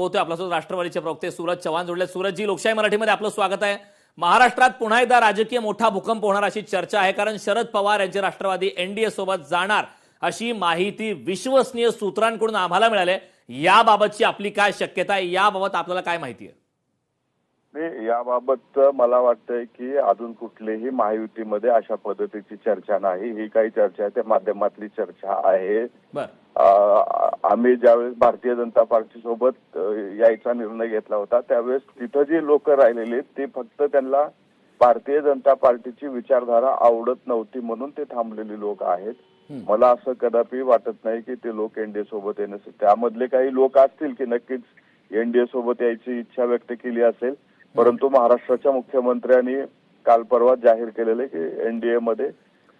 होतोय आपल्यासोबत राष्ट्रवादीचे प्रवक्ते सूरज चव्हाण जोडले। सूरजजी, लोकशाही मराठीमध्ये आपलं स्वागत आहे। महाराष्ट्रात पुन्हा एकदा राजकीय मोठा भूकंप होणार अशी चर्चा आहे, कारण शरद पवार यांचे राष्ट्रवादी एनडीए सोबत जाणार अशी माहिती विश्वसनीय सूत्रांकडून आम्हाला मिळाली आहे। याबाबतची आपली काय शक्यता आहे, याबाबत आपल्याला काय माहिती आहे? याबाबत मला वाटतंय की अजून कुठलीही महायुतीमध्ये अशा पद्धतीची चर्चा नाही। ही काही चर्चा आहे त्या माध्यमातली चर्चा आहे। आम्ही ज्यावेळेस भारतीय जनता पार्टी सोबत यायचा निर्णय घेतला होता त्यावेळेस तिथं जी लोक राहिलेली ते फक्त त्यांना भारतीय जनता पार्टीची विचारधारा आवडत नव्हती म्हणून ते थांबलेली लोक आहेत। मला असं कदापि वाटत नाही की ते लोक एनडीए सोबत येण्याचे, त्यामधले काही लोक असतील की नक्कीच एनडीए सोबत यायची इच्छा व्यक्त केली असेल, परंतु महाराष्ट्राच्या मुख्यमंत्र्यांनी काल परवा जाहीर केलेले की एनडीए मध्ये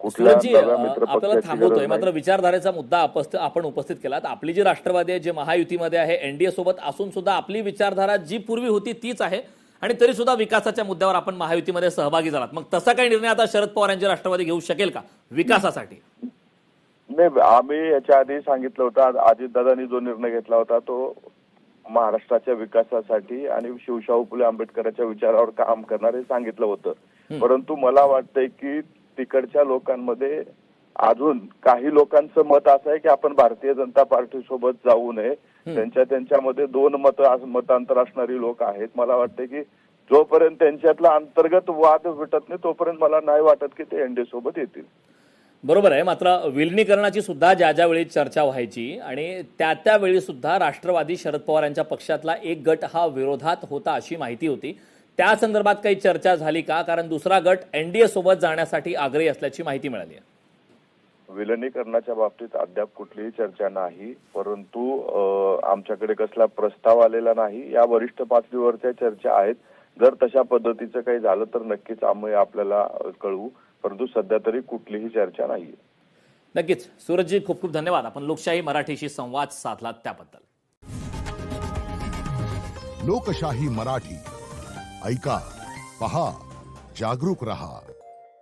आपल्याला थांबवतोय, मात्र विचारधारेचा मुद्दा आपण उपस्थित केलात। आपली जी राष्ट्रवादी आहे, जे महायुतीमध्ये आहे, एनडीए सोबत असून सुद्धा आपली विचारधारा जी पूर्वी होती तीच आहे आणि तरी सुद्धा विकासाच्या मुद्द्यावर आपण महायुतीमध्ये सहभागी झालात। मग तसा काही निर्णय आता शरद पवार यांची राष्ट्रवादी घेऊ शकेल का विकासासाठी? नाही, आम्ही याच्या आधी सांगितलं होतं, अजितदादांनी जो निर्णय घेतला होता तो महाराष्ट्राच्या विकासासाठी आणि शिवशाहू फुले आंबेडकरांच्या विचारावर काम करणार हे सांगितलं होतं। परंतु मला वाटतंय की तिकडच्या लोकांमध्ये अजून काही लोकांचं मत असं आहे की आपण भारतीय जनता पार्टी सोबत जाऊ नये। त्यांच्यामध्ये दोन मतांतर असणारी लोक आहेत। मला वाटतं की जोपर्यंत त्यांच्यातला अंतर्गत वाद भेटत नाही तोपर्यंत मला नाही वाटत की ते एनडीए सोबत येतील। बरोबर आहे, मात्र विलिनीकरणाची सुद्धा ज्या वेळी चर्चा व्हायची आणि त्यावेळी सुद्धा राष्ट्रवादी शरद पवार यांच्या पक्षातला एक गट हा विरोधात होता अशी माहिती होती। त्या संदर्भात काही चर्चा झाली का? कारण दुसरा गट एनडीए सोबत जाण्यासाठी आग्रही असल्याची माहिती मिळाली आहे। विलिनीकरणाच्या बाबतीत अद्याप कुठलीही चर्चा नाही, परंतु आमच्याकडे कसला प्रस्ताव आलेला नाही। या वरिष्ठ पातळीवरच्या चर्चा आहेत। जर तशा पद्धतीचं काही झालं तर नक्कीच आम्ही आपल्याला कळवू, परंतु सध्या तरी कुठलीही चर्चा नाहीये। नक्कीच सूरजजी, खूप खूप धन्यवाद, आपण लोकशाही मराठीशी संवाद साधलात त्याबद्दल। लोकशाही मराठी ऐका, पहा, जागरूक रहा।